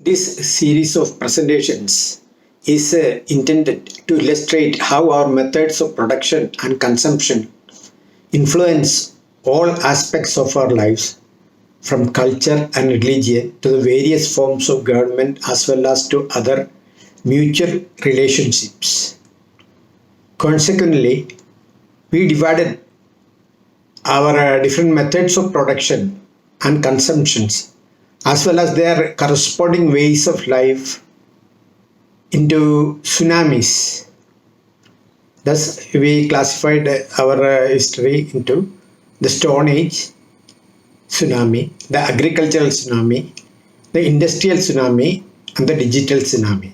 This series of presentations is intended to illustrate how our methods of production and consumption influence all aspects of our lives, from culture and religion to the various forms of government as well as to other mutual relationships. Consequently, we divided our different methods of production and consumptions as well as their corresponding ways of life into tsunamis. Thus, we classified our history into the Stone Age tsunami, the Agricultural Tsunami, the Industrial Tsunami, and the Digital Tsunami.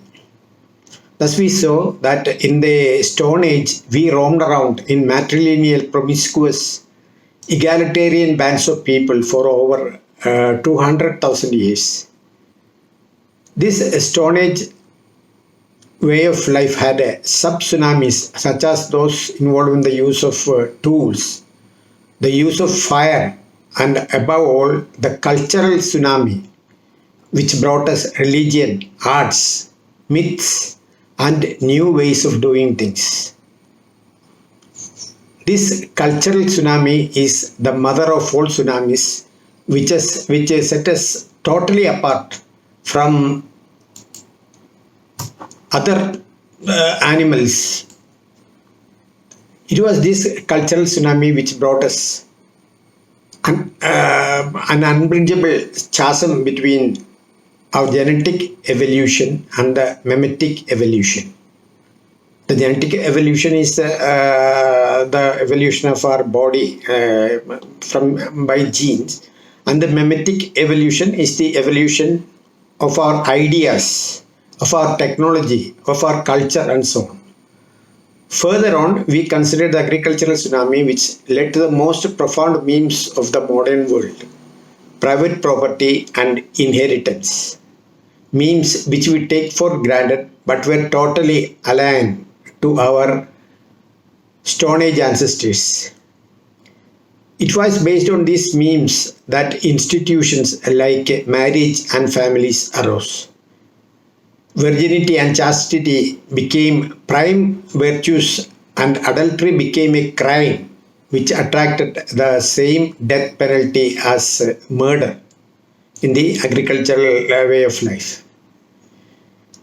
Thus, we saw that in the Stone Age, we roamed around in matrilineal, promiscuous, egalitarian bands of people for over 200,000 years. This Stone Age way of life had sub-tsunamis such as those involved in the use of tools, the use of fire, and above all, the cultural tsunami, which brought us religion, arts, myths, and new ways of doing things. This cultural tsunami is the mother of all tsunamis, which set us totally apart from other animals. It was this cultural tsunami which brought us an unbridgeable chasm between our genetic evolution and the mimetic evolution. The genetic evolution is the evolution of our body by genes, and the mimetic evolution is the evolution of our ideas, of our technology, of our culture, and so on. Further on, we consider the agricultural tsunami, which led to the most profound memes of the modern world: private property and inheritance. Memes which we take for granted but were totally alien to our Stone Age ancestors. It was based on these memes that institutions like marriage and families arose. Virginity and chastity became prime virtues, and adultery became a crime which attracted the same death penalty as murder in the agricultural way of life.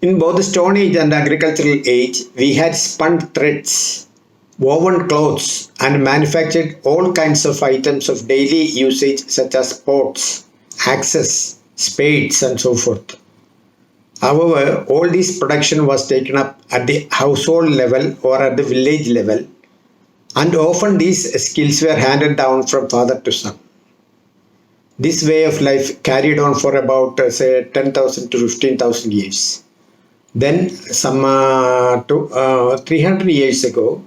In both the Stone Age and Agricultural Age, we had spun threads, woven clothes, and manufactured all kinds of items of daily usage such as pots, axes, spades, and so forth. However, all this production was taken up at the household level or at the village level, and often these skills were handed down from father to son. This way of life carried on for about, say, 10,000 to 15,000 years. Then, some 300 years ago,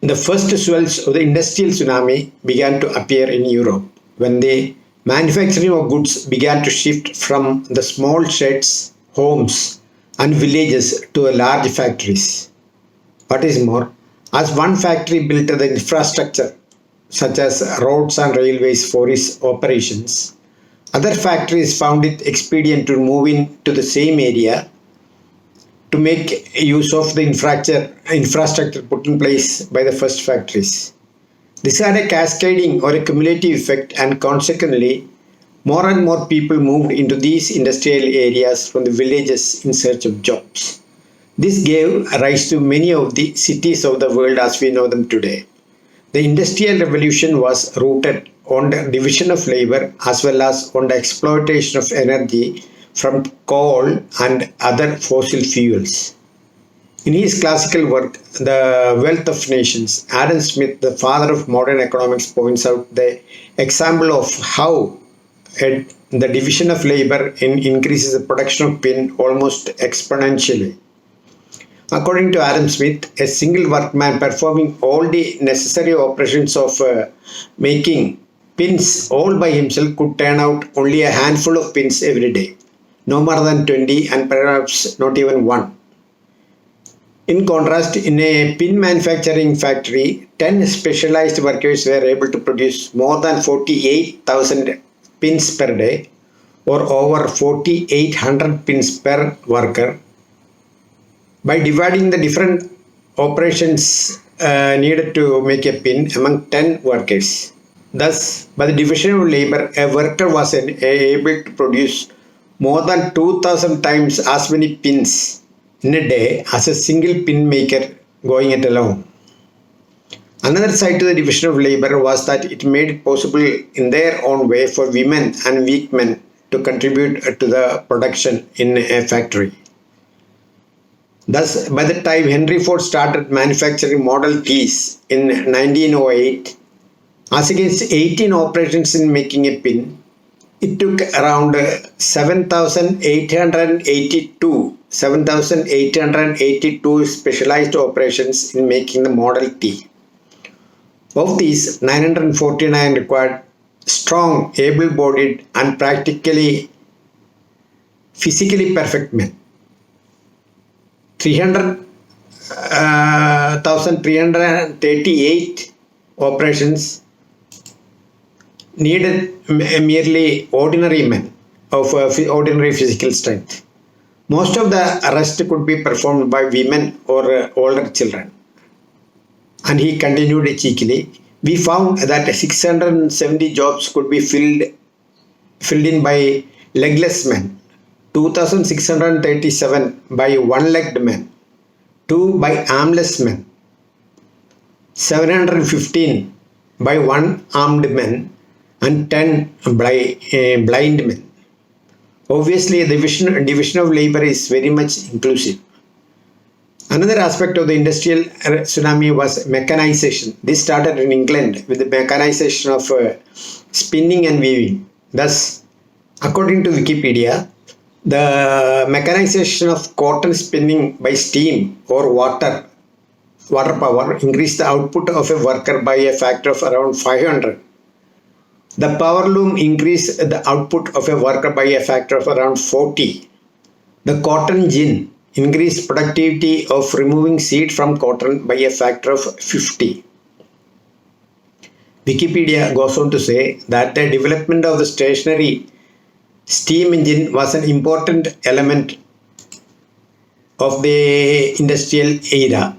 the first swells of the Industrial Tsunami began to appear in Europe when the manufacturing of goods began to shift from the small sheds, homes, and villages to large factories. What is more, as one factory built the infrastructure, such as roads and railways for its operations, other factories found it expedient to move into the same area to make use of the infrastructure put in place by the first factories. This had a cascading or a cumulative effect, and consequently, more and more people moved into these industrial areas from the villages in search of jobs. This gave rise to many of the cities of the world as we know them today. The Industrial Revolution was rooted on the division of labor as well as on the exploitation of energy from coal and other fossil fuels. In his classical work, The Wealth of Nations, Adam Smith, the father of modern economics, points out the example of how the division of labor increases the production of pin almost exponentially. According to Adam Smith, a single workman performing all the necessary operations of making pins all by himself could turn out only a handful of pins every day, no more than 20 and perhaps not even one. In contrast, in a pin manufacturing factory, 10 specialized workers were able to produce more than 48,000 pins per day, or over 4,800 pins per worker. By dividing the different operations needed to make a pin among 10 workers. Thus, by the division of labor, a worker was able to produce more than 2,000 times as many pins in a day as a single pin maker going it alone. Another side to the division of labor was that it made it possible in their own way for women and weak men to contribute to the production in a factory. Thus, by the time Henry Ford started manufacturing Model Ts in 1908, as against 18 operations in making a pin, it took around 7,882 specialized operations in making the Model T. Of these, 949 required strong, able-bodied, and physically perfect men. 1,338 operations needed merely ordinary men of ordinary physical strength. Most of the rest could be performed by women or older children. And he continued cheekily, we found that 670 jobs could be filled in by legless men, 2,637 by one-legged men, 2 by armless men, 715 by one-armed men, and 10 by blind men. Obviously, the division of labor is very much inclusive. Another aspect of the industrial tsunami was mechanization. This started in England with the mechanization of spinning and weaving. Thus, according to Wikipedia, the mechanization of cotton spinning by steam or water power increased the output of a worker by a factor of around 500. The power loom increased the output of a worker by a factor of around 40. The cotton gin increased productivity of removing seed from cotton by a factor of 50. Wikipedia goes on to say that the development of the stationary steam engine was an important element of the industrial era.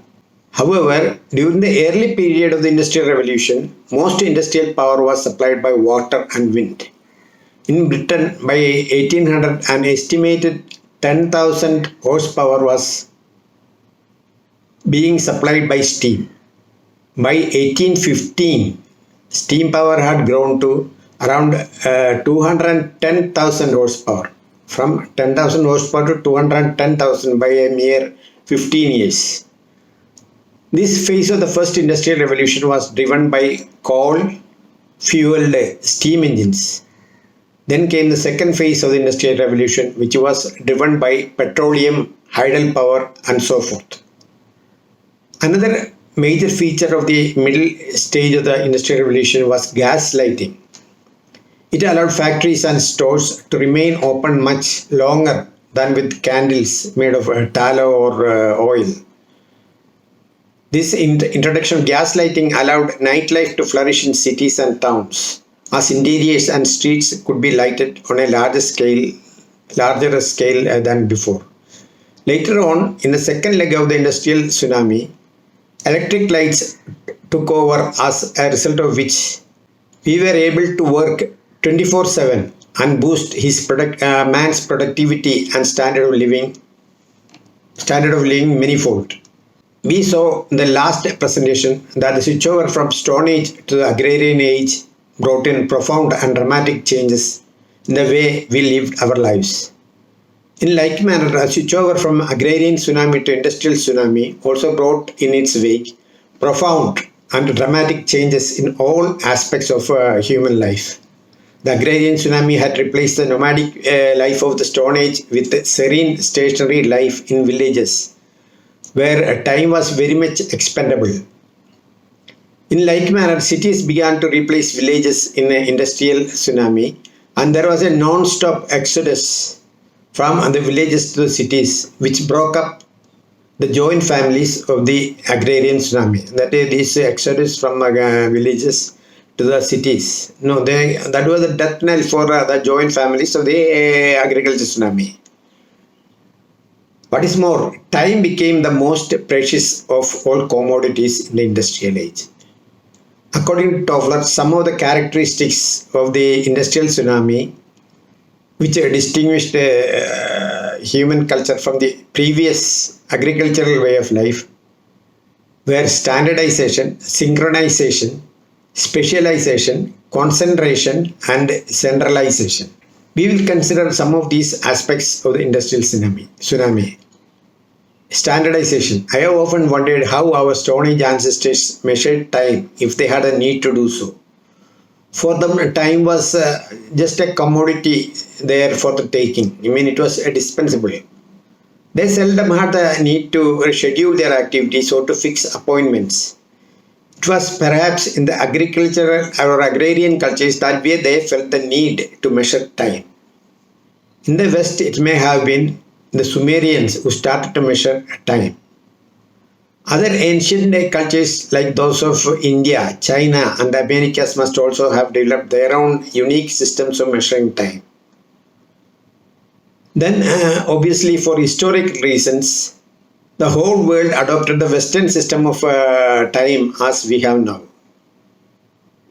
However, during the early period of the Industrial Revolution, most industrial power was supplied by water and wind. In Britain, by 1800, an estimated 10,000 horsepower was being supplied by steam. By 1815, steam power had grown to around 210,000 horsepower, from 10,000 horsepower to 210,000 by a mere 15 years. This phase of the first industrial revolution was driven by coal-fueled steam engines. Then came the second phase of the industrial revolution, which was driven by petroleum, hydel power, and so forth. Another major feature of the middle stage of the industrial revolution was gas lighting. It allowed factories and stores to remain open much longer than with candles made of tallow or oil. This introduction of gas lighting allowed nightlife to flourish in cities and towns, as interiors and streets could be lighted on a larger scale than before. Later on, in the second leg of the industrial tsunami, electric lights took over, as a result of which we were able to work 24/7 and boost man's productivity and standard of living manifold. We saw in the last presentation that the switchover from Stone Age to the Agrarian Age brought in profound and dramatic changes in the way we lived our lives. In like manner, a switchover from Agrarian Tsunami to Industrial Tsunami also brought in its wake profound and dramatic changes in all aspects of human life. The Agrarian Tsunami had replaced the nomadic life of the Stone Age with serene stationary life in villages, where time was very much expendable. In like manner, cities began to replace villages in the industrial tsunami, and there was a non-stop exodus from the villages to the cities, which broke up the joint families of the agrarian tsunami. That is, this exodus from villages to the cities. No, that was the death knell for the joint families of the agriculture tsunami. What is more, time became the most precious of all commodities in the industrial age. According to Toffler, some of the characteristics of the industrial tsunami, which distinguished human culture from the previous agricultural way of life, were standardization, synchronization, specialization, concentration, and centralization. We will consider some of these aspects of the industrial tsunami. Standardization. I have often wondered how our Stone Age ancestors measured time if they had a need to do so. For them, time was just a commodity there for the taking. I mean, it was dispensable. They seldom had the need to schedule their activities or to fix appointments. It was perhaps in the agricultural or agrarian cultures that way they felt the need to measure time. In the West, it may have been the Sumerians who started to measure time. Other ancient cultures like those of India, China, and the Americas must also have developed their own unique systems of measuring time. Then, obviously, for historic reasons, the whole world adopted the Western system of time as we have now.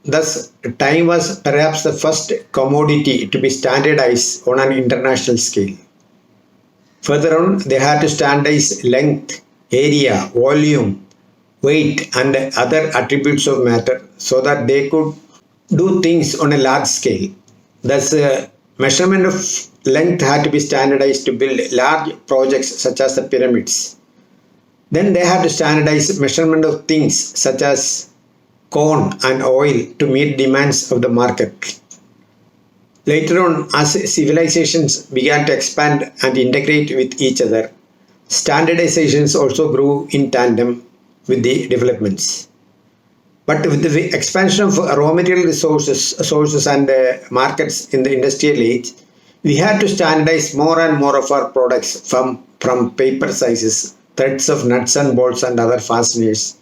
Thus, time was perhaps the first commodity to be standardized on an international scale. Further on, they had to standardize length, area, volume, weight, and other attributes of matter so that they could do things on a large scale. Thus, measurement of length had to be standardized to build large projects such as the pyramids. Then they had to standardize measurement of things such as corn and oil to meet demands of the market. Later on, as civilizations began to expand and integrate with each other, standardizations also grew in tandem with the developments. But with the expansion of raw material sources and markets in the industrial age, we had to standardize more and more of our products from paper sizes, threads of nuts and bolts and other fasteners,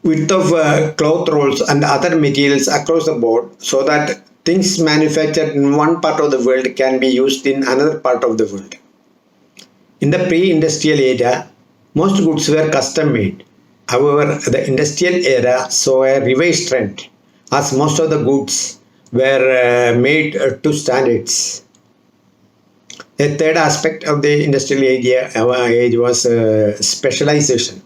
width of cloth rolls and other materials across the board so that things manufactured in one part of the world can be used in another part of the world. In the pre-industrial era, most goods were custom made. However, the industrial era saw a revised trend as most of the goods were made to standards. A third aspect of the industrial age was specialization.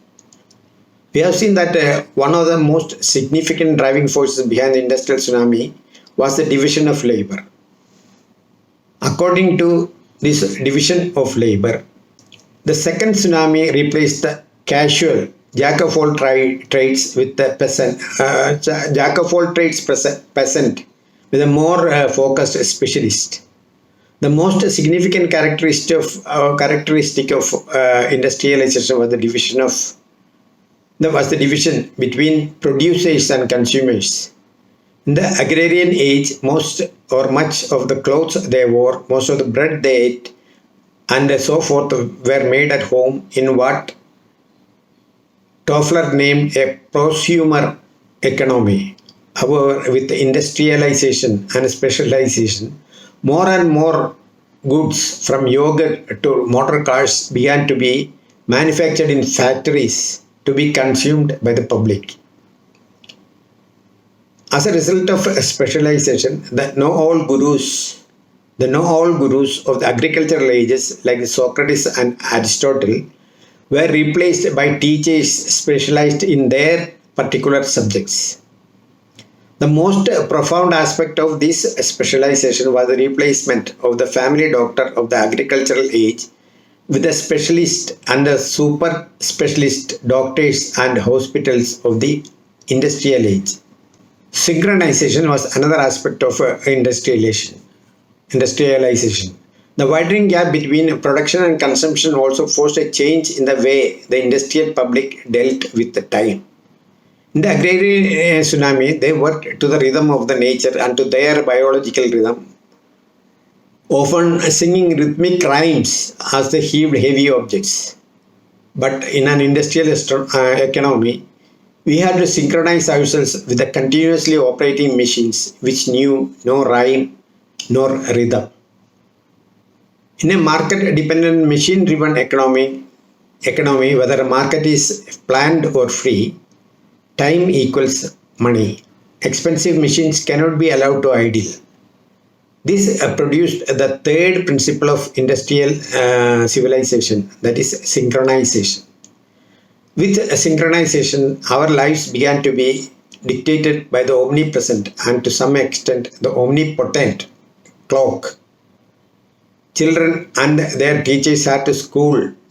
We have seen that one of the most significant driving forces behind the industrial tsunami was the division of labor. According to this division of labor, the second tsunami replaced the casual jack of all trades with the peasant, peasant with a more focused specialist. The most significant characteristic of industrialization was the division between producers and consumers. In the agrarian age, most or much of the clothes they wore, most of the bread they ate, and so forth were made at home in what Toffler named a prosumer economy. However, with industrialization and specialization, more and more goods from yogurt to motor cars began to be manufactured in factories to be consumed by the public. As a result of specialization, the know-all gurus of the agricultural ages like Socrates and Aristotle were replaced by teachers specialized in their particular subjects. The most profound aspect of this specialization was the replacement of the family doctor of the agricultural age with a specialist and a super specialist doctors and hospitals of the industrial age. Synchronization was another aspect of industrialization. The widening gap between production and consumption also forced a change in the way the industrial public dealt with the time. In the agrarian tsunami, they worked to the rhythm of the nature and to their biological rhythm, often singing rhythmic rhymes as they heaved heavy objects. But in an industrial economy, We had to synchronize ourselves with the continuously operating machines which knew no rhyme nor rhythm. In a market-dependent, machine-driven economy, whether a market is planned or free, time equals money. Expensive machines cannot be allowed to idle. This produced the third principle of industrial civilization, that is synchronization. With synchronization, our lives began to be dictated by the omnipresent and to some extent the omnipotent clock. Children and their teachers had to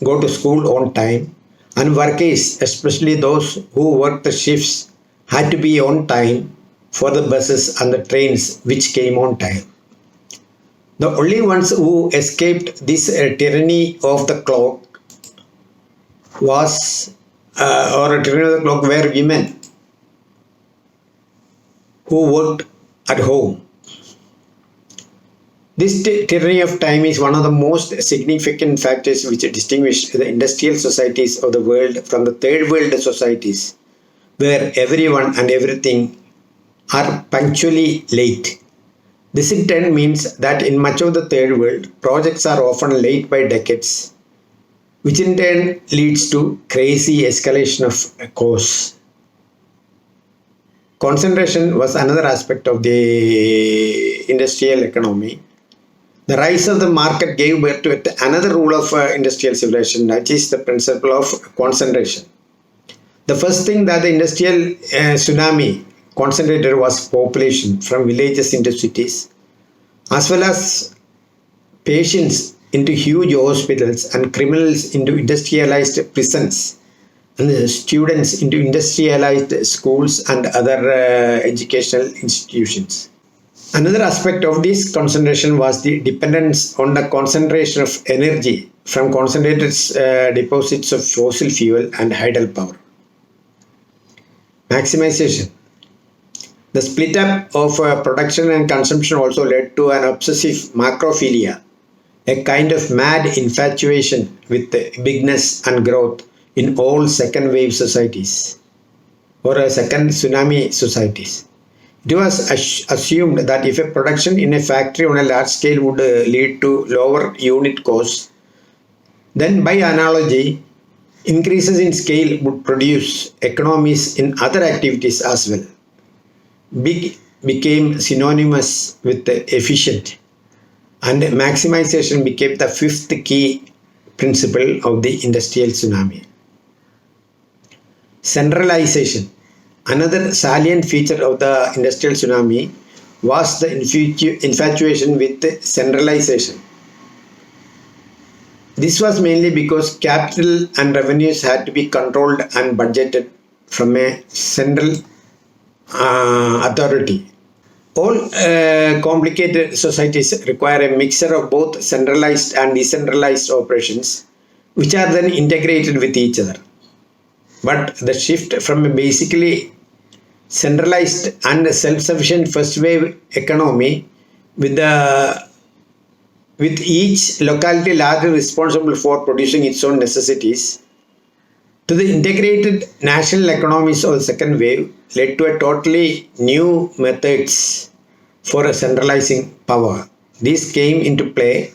go to school on time, and workers, especially those who worked the shifts, had to be on time for the buses and the trains which came on time. The only ones who escaped this tyranny of the clock were women who worked at home. This tyranny of time is one of the most significant factors which distinguish the industrial societies of the world from the third world societies, where everyone and everything are punctually late. This in turn means that in much of the third world, projects are often late by decades, which in turn leads to crazy escalation of costs. Concentration was another aspect of the industrial economy. The rise of the market gave birth to another rule of industrial civilization, that is the principle of concentration. The first thing that the industrial tsunami concentrated was population from villages into cities, as well as patients into huge hospitals and criminals into industrialized prisons and students into industrialized schools and other educational institutions. Another aspect of this concentration was the dependence on the concentration of energy from concentrated deposits of fossil fuel and hydel power. Maximization. The split up of production and consumption also led to an obsessive macrophilia, a kind of mad infatuation with bigness and growth in all second wave societies or second tsunami societies. It was assumed that if a production in a factory on a large scale would lead to lower unit costs, then by analogy, increases in scale would produce economies in other activities as well. Big became synonymous with efficient, and maximization became the fifth key principle of the industrial tsunami. Centralization. Another salient feature of the industrial tsunami was the infatuation with centralization. This was mainly because capital and revenues had to be controlled and budgeted from a central authority. All complicated societies require a mixture of both centralized and decentralized operations, which are then integrated with each other. But the shift from a basically centralized and self-sufficient first wave economy with each locality largely responsible for producing its own necessities to the integrated national economies of the second wave led to a totally new methods for centralizing power. These came into play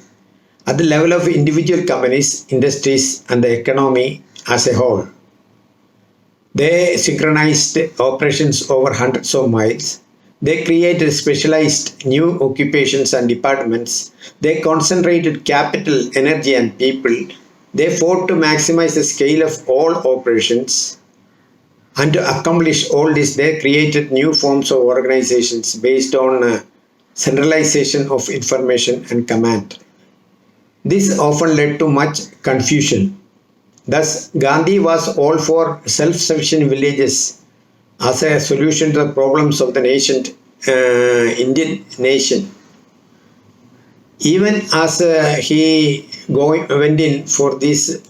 at the level of individual companies, industries, and the economy as a whole. They synchronized operations over hundreds of miles. They created specialized new occupations and departments. They concentrated capital, energy, and people. They fought to maximize the scale of all operations. And to accomplish all this, they created new forms of organizations based on centralization of information and command. This often led to much confusion. Thus, Gandhi was all for self-sufficient villages as a solution to the problems of the nascent Indian nation. Even as he went in for this,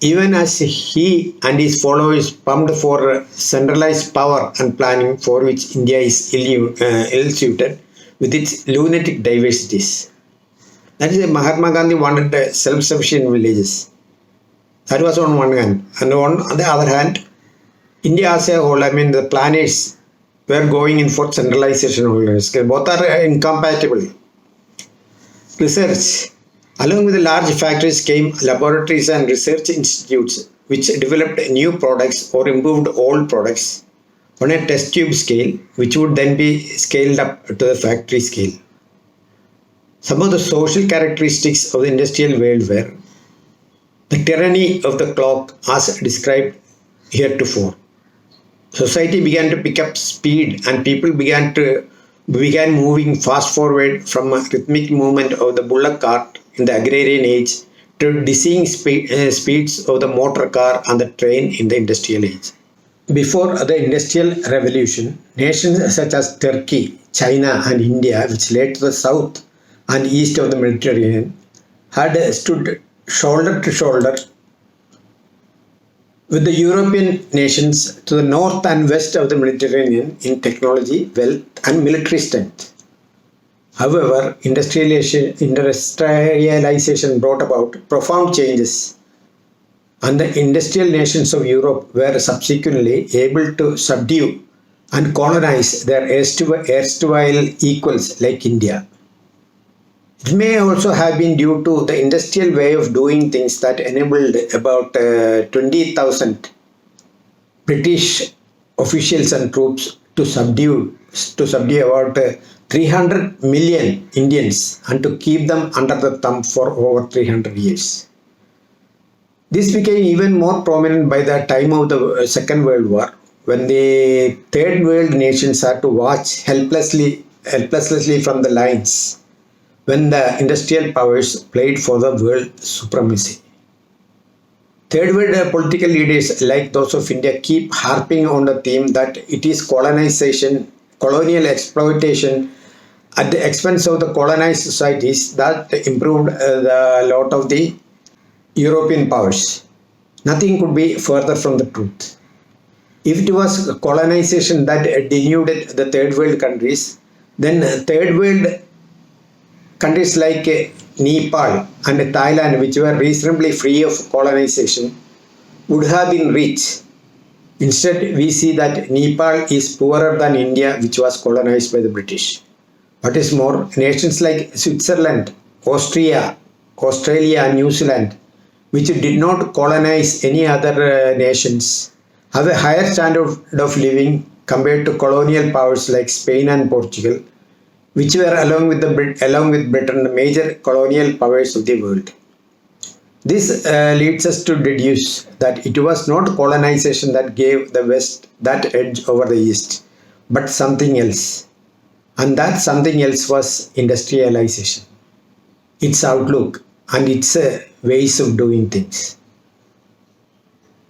even as he and his followers pumped for centralized power and planning for which India is ill-suited with its lunatic diversities. That is, Mahatma Gandhi wanted self-sufficient villages. That was on one hand. And on the other hand, India as a whole, I mean, the planners were going in for centralization only. Both are incompatible. Research. Along with the large factories came laboratories and research institutes which developed new products or improved old products on a test tube scale, which would then be scaled up to the factory scale. Some of the social characteristics of the industrial world were the tyranny of the clock as described heretofore. Society began to pick up speed and people began moving fast forward from a rhythmic movement of the bullock cart in the agrarian age to dizzying speeds of the motor car and the train in the industrial age. Before the Industrial Revolution, nations such as Turkey, China, and India, which lay to the south and east of the Mediterranean, had stood shoulder to shoulder with the European nations to the north and west of the Mediterranean in technology, wealth, and military strength. However, industrialization brought about profound changes, and the industrial nations of Europe were subsequently able to subdue and colonize their erstwhile equals like India. It may also have been due to the industrial way of doing things that enabled about 20,000 British officials and troops to subdue about 300 million Indians and to keep them under the thumb for over 300 years. This became even more prominent by the time of the Second World War, when the Third World nations had to watch helplessly from the lines when the industrial powers played for the world supremacy. Third world political leaders like those of India keep harping on the theme that it is colonization, colonial exploitation at the expense of the colonized societies that improved the lot of the European powers. Nothing could be further from the truth. If it was colonization that denuded the third world countries, then third world countries like Nepal and Thailand, which were reasonably free of colonization, would have been rich. Instead, we see that Nepal is poorer than India, which was colonized by the British. What is more, nations like Switzerland, Austria, Australia, and New Zealand, which did not colonize any other nations, have a higher standard of living compared to colonial powers like Spain and Portugal, which were along with Britain the major colonial powers of the world. This leads us to deduce that it was not colonization that gave the West that edge over the East, but something else. And that something else was industrialization, its outlook, and its ways of doing things.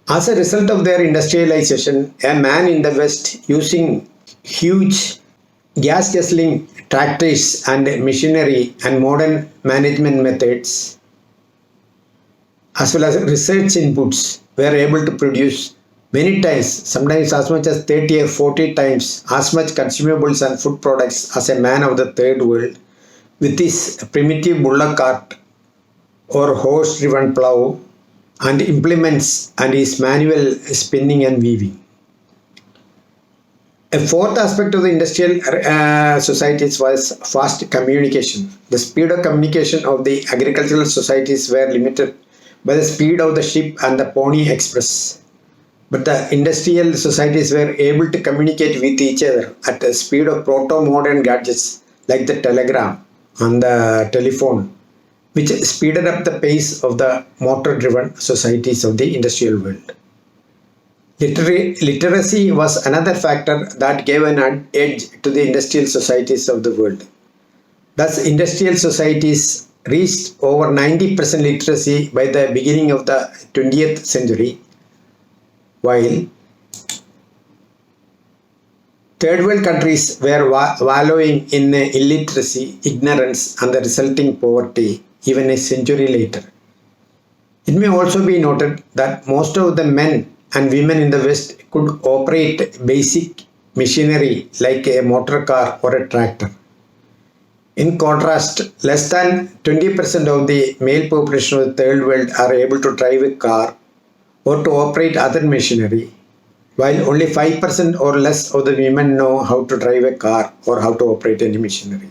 As a result of their industrialization, a man in the West using huge gas guzzling tractors and machinery and modern management methods, as well as research inputs, were able to produce many times, sometimes as much as 30 or 40 times as much consumables and food products as a man of the third world with his primitive bullock cart or horse-driven plow and implements and his manual spinning and weaving. A fourth aspect of the industrial societies was fast communication. The speed of communication of the agricultural societies were limited by the speed of the ship and the pony express. But the industrial societies were able to communicate with each other at the speed of proto-modern gadgets like the telegram and the telephone, which speeded up the pace of the motor-driven societies of the industrial world. Literacy was another factor that gave an edge to the industrial societies of the world. Thus, industrial societies reached over 90% literacy by the beginning of the 20th century, while third world countries were wallowing in illiteracy, ignorance, and the resulting poverty even a century later. It may also be noted that most of the men and women in the West could operate basic machinery like a motor car or a tractor. In contrast, less than 20% of the male population of the third world are able to drive a car or to operate other machinery. while only 5% or less of the women know how to drive a car or how to operate any machinery.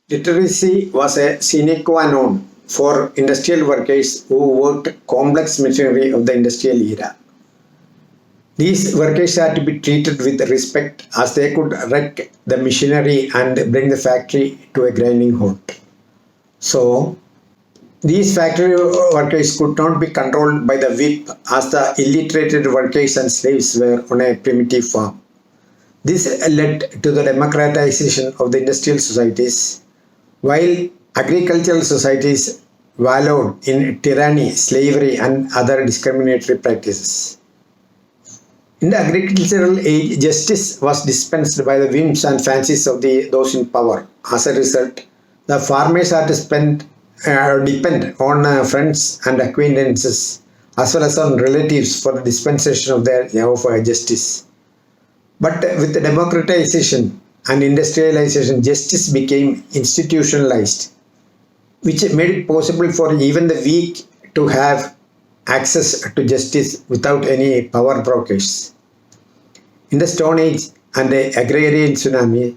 Literacy was a sine qua non for industrial workers who worked complex machinery of the industrial era. These workers had to be treated with respect as they could wreck the machinery and bring the factory to a grinding halt. So, these factory workers could not be controlled by the whip as the illiterate workers and slaves were on a primitive farm. This led to the democratization of the industrial societies, while agricultural societies wallowed in tyranny, slavery, and other discriminatory practices. In the agricultural age, justice was dispensed by the whims and fancies of those in power. As a result, the farmers had to depend on friends and acquaintances as well as on relatives for the dispensation of their justice. But with the democratization and industrialization, justice became institutionalized, which made it possible for even the weak to have access to justice without any power brokers. In the Stone Age and the Agrarian Tsunami,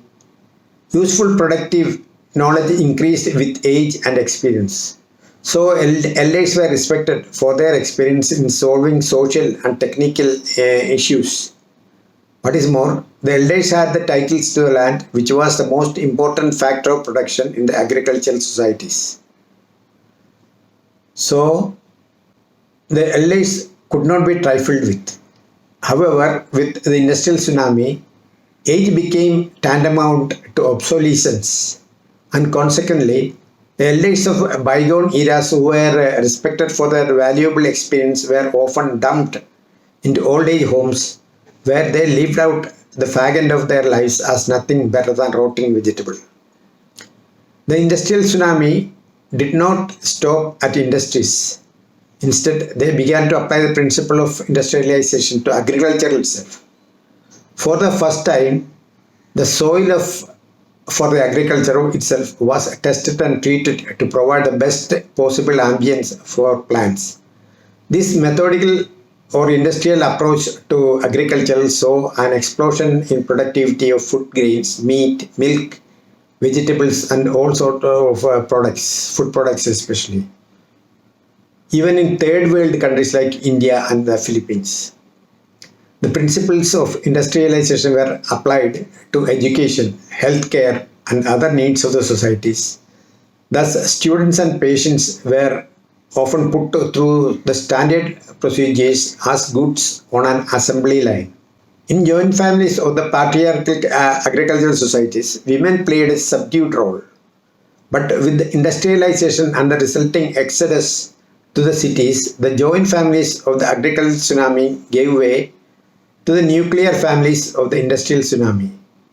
useful productive knowledge increased with age and experience. So elders were respected for their experience in solving social and technical issues. What is more, the elders had the titles to the land, which was the most important factor of production in the agricultural societies. So, the elders could not be trifled with. However, with the industrial tsunami, age became tantamount to obsolescence, and consequently, the elders of bygone eras who were respected for their valuable experience were often dumped into old age homes where they lived out the fag end of their lives as nothing better than rotting vegetable. The industrial tsunami did not stop at industries. Instead, they began to apply the principle of industrialization to agriculture itself. For the first time, the soil for the agriculture itself was tested and treated to provide the best possible ambience for plants. This methodical or industrial approach to agriculture saw an explosion in productivity of food grains, meat, milk, vegetables, and all sorts of products, food products especially. Even in third world countries like India and the Philippines. The principles of industrialization were applied to education, healthcare, and other needs of the societies. Thus, students and patients were often put through the standard procedures as goods on an assembly line. In joint families of the patriarchal agricultural societies, women played a subdued role. But with the industrialization and the resulting exodus to the cities, the joint families of the agricultural tsunami gave way to the nuclear families of the industrial tsunami,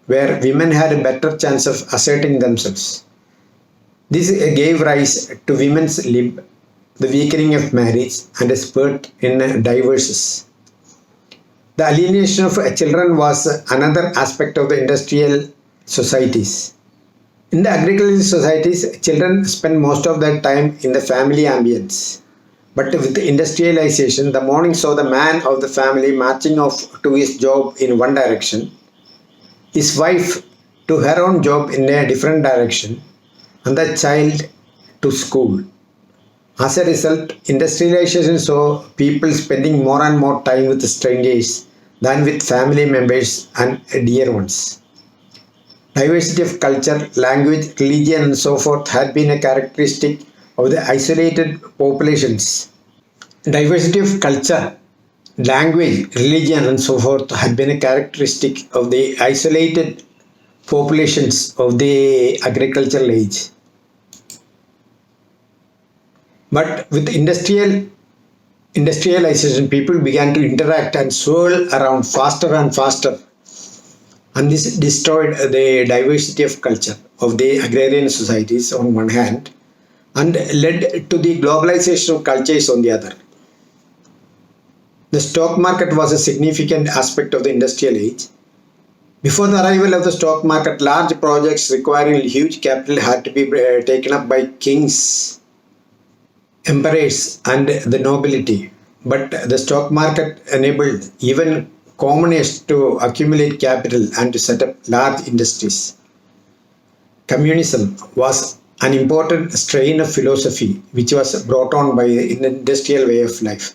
where women had a better chance of asserting themselves. This gave rise to women's lib, the weakening of marriage, and a spurt in divorces. The alienation of children was another aspect of the industrial societies. In the agricultural societies, children spend most of their time in the family ambience. But with the industrialization, the morning saw the man of the family marching off to his job in one direction, his wife to her own job in a different direction, and the child to school. As a result, industrialization saw people spending more and more time with strangers than with family members and dear ones. Diversity of culture, language, religion, and so forth had been a characteristic of the isolated populations. Diversity of culture, language, religion, and so forth had been a characteristic of the isolated populations of the agricultural age. But with industrialization, people began to interact and swirl around faster and faster. And this destroyed the diversity of culture of the agrarian societies on one hand and led to the globalization of cultures on the other. The stock market was a significant aspect of the industrial age. Before the arrival of the stock market, large projects requiring huge capital had to be taken up by kings, emperors, and the nobility. But the stock market enabled even commoners to accumulate capital and to set up large industries. Communism was an important strain of philosophy which was brought on by the industrial way of life.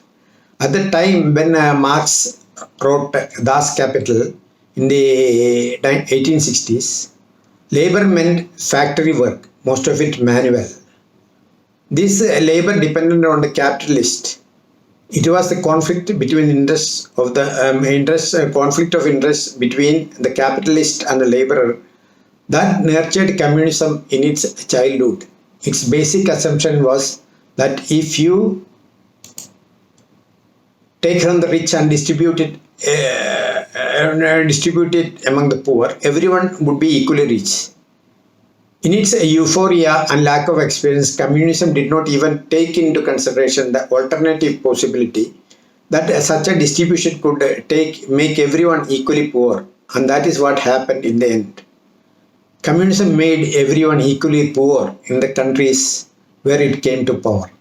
At the time when Marx wrote Das Kapital in the 1860s, labor meant factory work, most of it manual. This labor depended on the capitalist. It was the conflict between conflict of interest between the capitalist and the laborer that nurtured communism in its childhood. Its basic assumption was that if you take from the rich and distribute it among the poor, everyone would be equally rich. In its euphoria and lack of experience, communism did not even take into consideration the alternative possibility that such a distribution could make everyone equally poor, and that is what happened in the end. Communism made everyone equally poor in the countries where it came to power.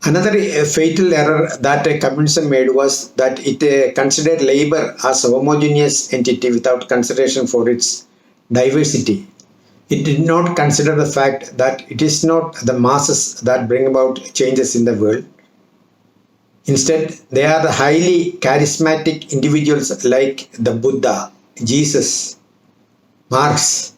Another fatal error that communism made was that it considered labor as a homogeneous entity without consideration for its diversity. It did not consider the fact that it is not the masses that bring about changes in the world. Instead, they are the highly charismatic individuals like the Buddha, Jesus, Marx,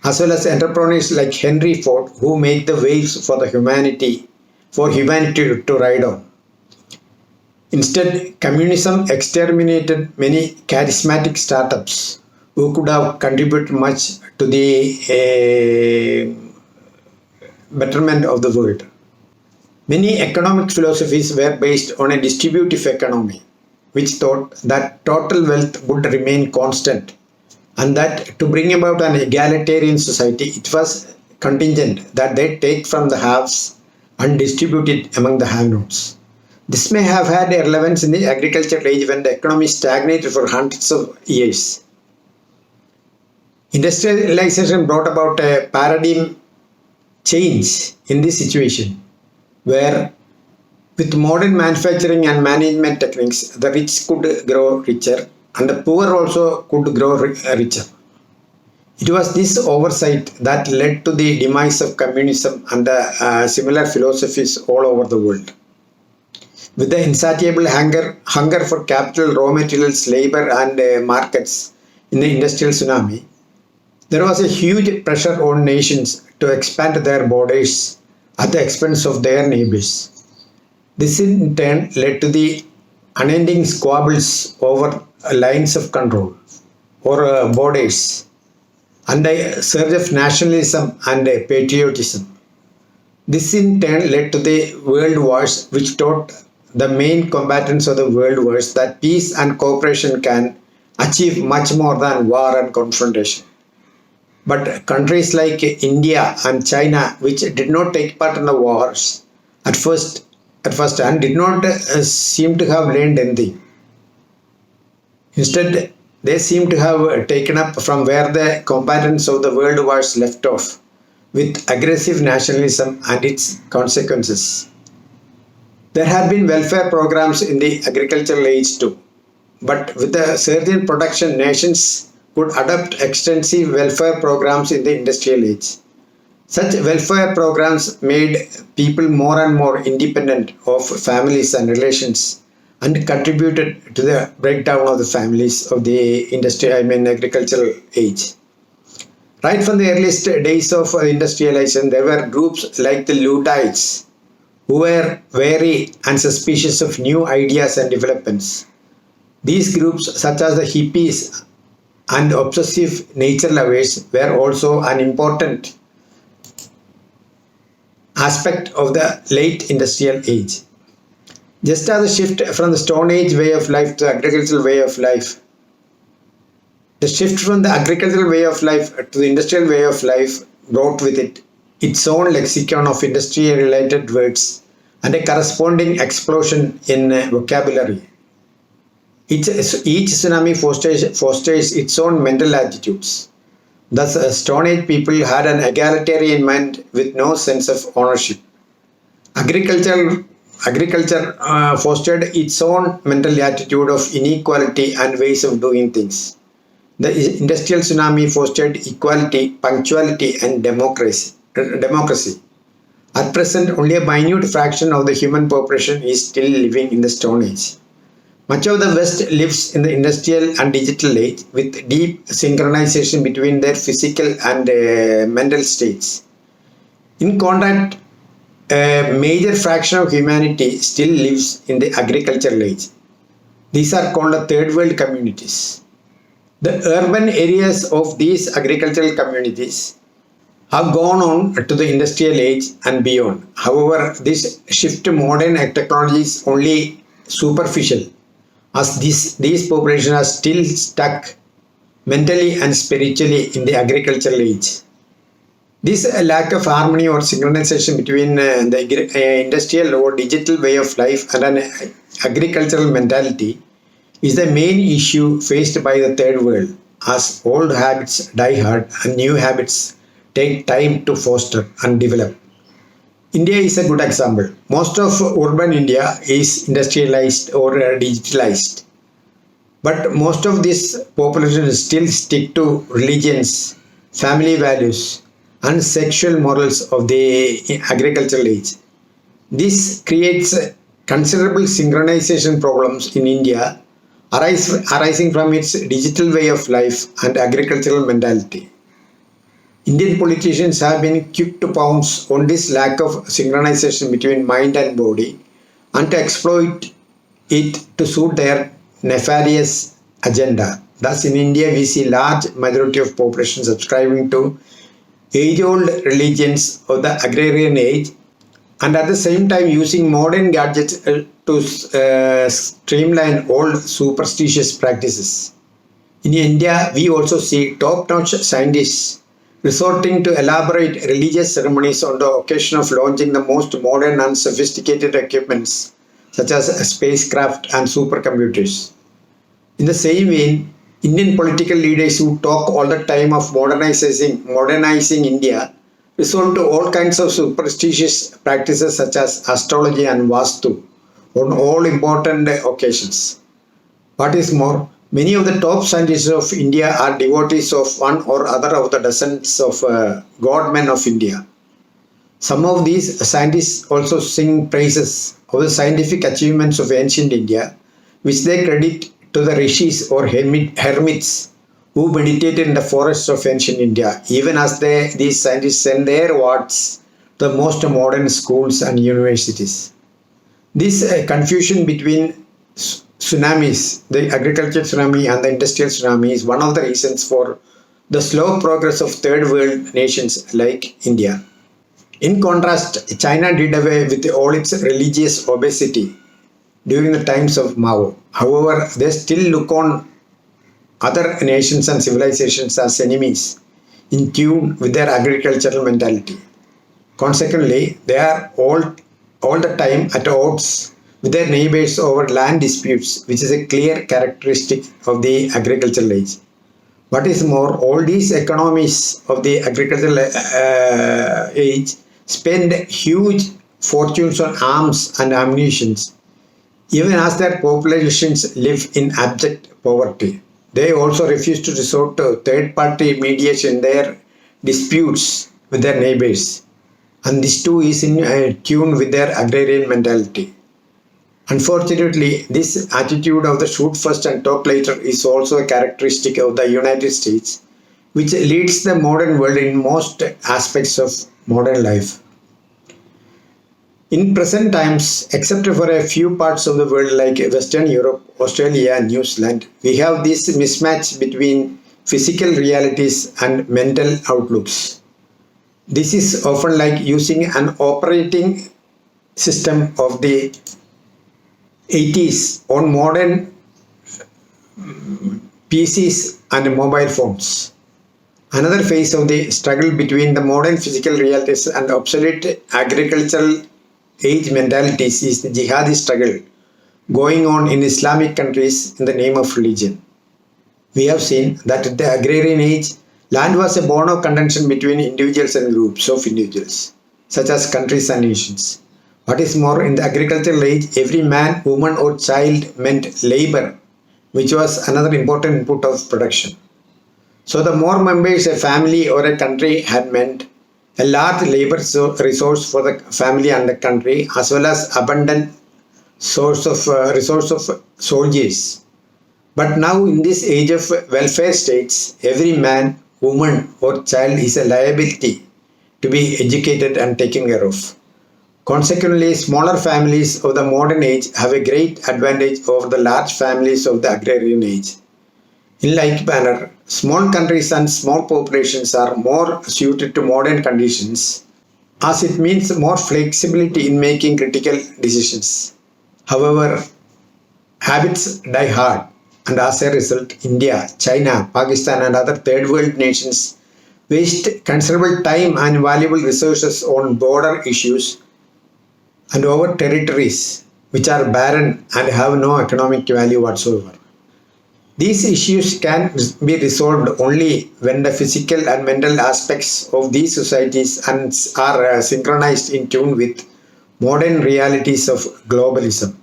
as well as entrepreneurs like Henry Ford who make the waves for humanity to ride on. Instead, communism exterminated many charismatic startups who could have contributed much to the betterment of the world. Many economic philosophies were based on a distributive economy, which thought that total wealth would remain constant and that to bring about an egalitarian society, it was contingent that they take from the haves and distribute it among the have-nots. This may have had a relevance in the agricultural age when the economy stagnated for hundreds of years. Industrialization brought about a paradigm change in this situation, where with modern manufacturing and management techniques, the rich could grow richer and the poor also could grow richer. It was this oversight that led to the demise of communism and similar philosophies all over the world. With the insatiable hunger for capital, raw materials, labor and markets in the industrial tsunami, there was a huge pressure on nations to expand their borders at the expense of their neighbors. This in turn led to the unending squabbles over lines of control or borders and a surge of nationalism and patriotism. This in turn led to the world wars, which taught the main combatants of the world wars that peace and cooperation can achieve much more than war and confrontation. But countries like India and China, which did not take part in the wars at first and did not seem to have learned anything. Instead, they seem to have taken up from where the combatants of the world wars left off, with aggressive nationalism and its consequences. There had been welfare programs in the agricultural age too, but with the surge in production, nations could adopt extensive welfare programs in the industrial age. Such welfare programs made people more and more independent of families and relations and contributed to the breakdown of the families of the agricultural age. Right from the earliest days of industrialization, there were groups like the Luddites who were wary and suspicious of new ideas and developments. These groups, such as the hippies and obsessive nature lovers, were also an important aspect of the late industrial age. Just as the shift from the Stone Age way of life to the agricultural way of life, the shift from the agricultural way of life to the industrial way of life brought with it its own lexicon of industry-related words and a corresponding explosion in vocabulary. Each tsunami fosters its own mental attitudes. Thus, Stone Age people had an egalitarian mind with no sense of ownership. Agricultural Agriculture fostered its own mental attitude of inequality and ways of doing things. The industrial tsunami fostered equality, punctuality, and democracy. At present, only a minute fraction of the human population is still living in the Stone Age. Much of the West lives in the industrial and digital age with deep synchronization between their physical and mental states. In contrast, a major fraction of humanity still lives in the agricultural age. These are called the third world communities. The urban areas of these agricultural communities have gone on to the industrial age and beyond. However, this shift to modern technology is only superficial, as these populations are still stuck mentally and spiritually in the agricultural age. This lack of harmony or synchronization between the industrial or digital way of life and an agricultural mentality is the main issue faced by the third world, as old habits die hard and new habits take time to foster and develop. India is a good example. Most of urban India is industrialized or digitalized, but most of this population still stick to religions, family values, and sexual morals of the agricultural age. This creates considerable synchronization problems in India arising from its digital way of life and agricultural mentality. Indian politicians have been quick to pounce on this lack of synchronization between mind and body and to exploit it to suit their nefarious agenda. Thus, in India, we see large majority of population subscribing to age-old religions of the agrarian age and at the same time using modern gadgets to streamline old superstitious practices. In India, we also see top-notch scientists resorting to elaborate religious ceremonies on the occasion of launching the most modern and sophisticated equipments such as spacecraft and supercomputers. In the same vein, Indian political leaders who talk all the time of modernizing India resort to all kinds of superstitious practices such as astrology and vastu on all important occasions. What is more, many of the top scientists of India are devotees of one or other of the dozens of godmen of India. Some of these scientists also sing praises of the scientific achievements of ancient India, which they credit to the rishis or hermits who meditated in the forests of ancient India, even as these scientists send their wards to the most modern schools and universities. This confusion between tsunamis, the agricultural tsunami and the industrial tsunami, is one of the reasons for the slow progress of third world nations like India. In contrast, China did away with all its religious obesity during the times of Mao. However, they still look on other nations and civilizations as enemies in tune with their agricultural mentality. Consequently, they are all the time at odds with their neighbors over land disputes, which is a clear characteristic of the agricultural age. What is more, all these economies of the agricultural age spend huge fortunes on arms and ammunition, even as their populations live in abject poverty. They also refuse to resort to third-party mediation in their disputes with their neighbors, and this too is in tune with their agrarian mentality. Unfortunately, this attitude of the shoot first and talk later is also a characteristic of the United States, which leads the modern world in most aspects of modern life. In present times, except for a few parts of the world like Western Europe, Australia, and New Zealand, we have this mismatch between physical realities and mental outlooks. This is often like using an operating system of the 80s on modern PCs and mobile phones. Another phase of the struggle between the modern physical realities and obsolete agricultural age mentalities is the jihadi struggle going on in Islamic countries in the name of religion. We have seen that in the agrarian age, land was a bone of contention between individuals and groups of individuals, such as countries and nations. What is more, in the agricultural age, every man, woman, or child meant labor, which was another important input of production. So, the more members a family or a country had meant a large labor resource for the family and the country, as well as abundant resource of soldiers. But now, in this age of welfare states, every man, woman, or child is a liability to be educated and taken care of. Consequently, smaller families of the modern age have a great advantage over the large families of the agrarian age. In like manner, small countries and small populations are more suited to modern conditions as it means more flexibility in making critical decisions. However, habits die hard, and as a result, India, China, Pakistan, and other third world nations waste considerable time and valuable resources on border issues and over territories which are barren and have no economic value whatsoever. These issues can be resolved only when the physical and mental aspects of these societies are synchronized in tune with modern realities of globalism.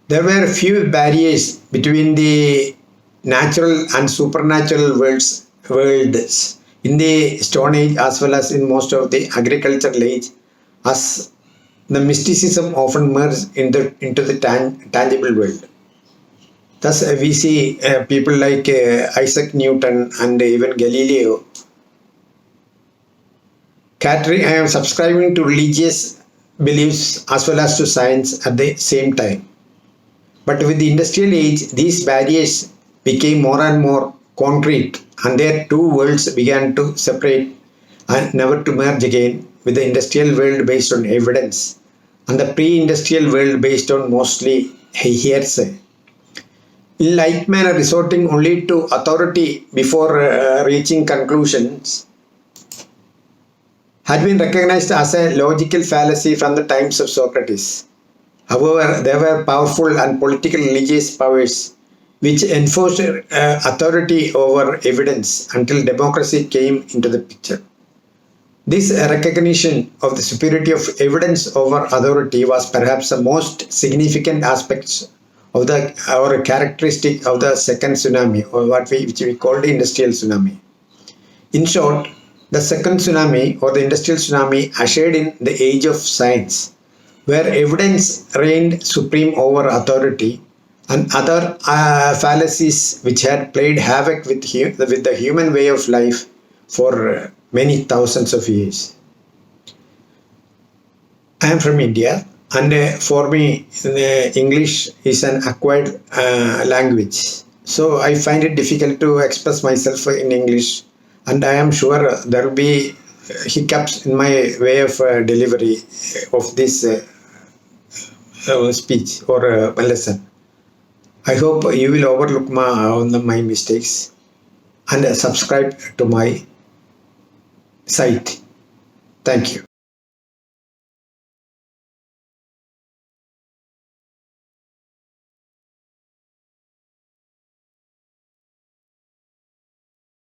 There were few barriers between the natural and supernatural worlds in the Stone Age as well as in most of the agricultural age, as the mysticism often merged into the tangible world. Thus, we see people like Isaac Newton and even Galileo subscribing to religious beliefs as well as to science at the same time. But with the industrial age, these barriers became more and more concrete, and their two worlds began to separate and never to merge again, with the industrial world based on evidence and the pre-industrial world based on mostly hearsay. In like manner, resorting only to authority before reaching conclusions had been recognized as a logical fallacy from the times of Socrates. However, there were powerful and political religious powers which enforced authority over evidence until democracy came into the picture. This recognition of the superiority of evidence over authority was perhaps the most significant aspect of the or characteristic of the second tsunami, or which we call the industrial tsunami. In short, the second tsunami or the industrial tsunami ushered in the age of science, where evidence reigned supreme over authority and other fallacies which had played havoc with the human way of life for many thousands of years. I am from India, and for me, English is an acquired language. So I find it difficult to express myself in English, and I am sure there will be hiccups in my way of delivery of this speech or lesson. I hope you will overlook my mistakes and subscribe to my site. Thank you.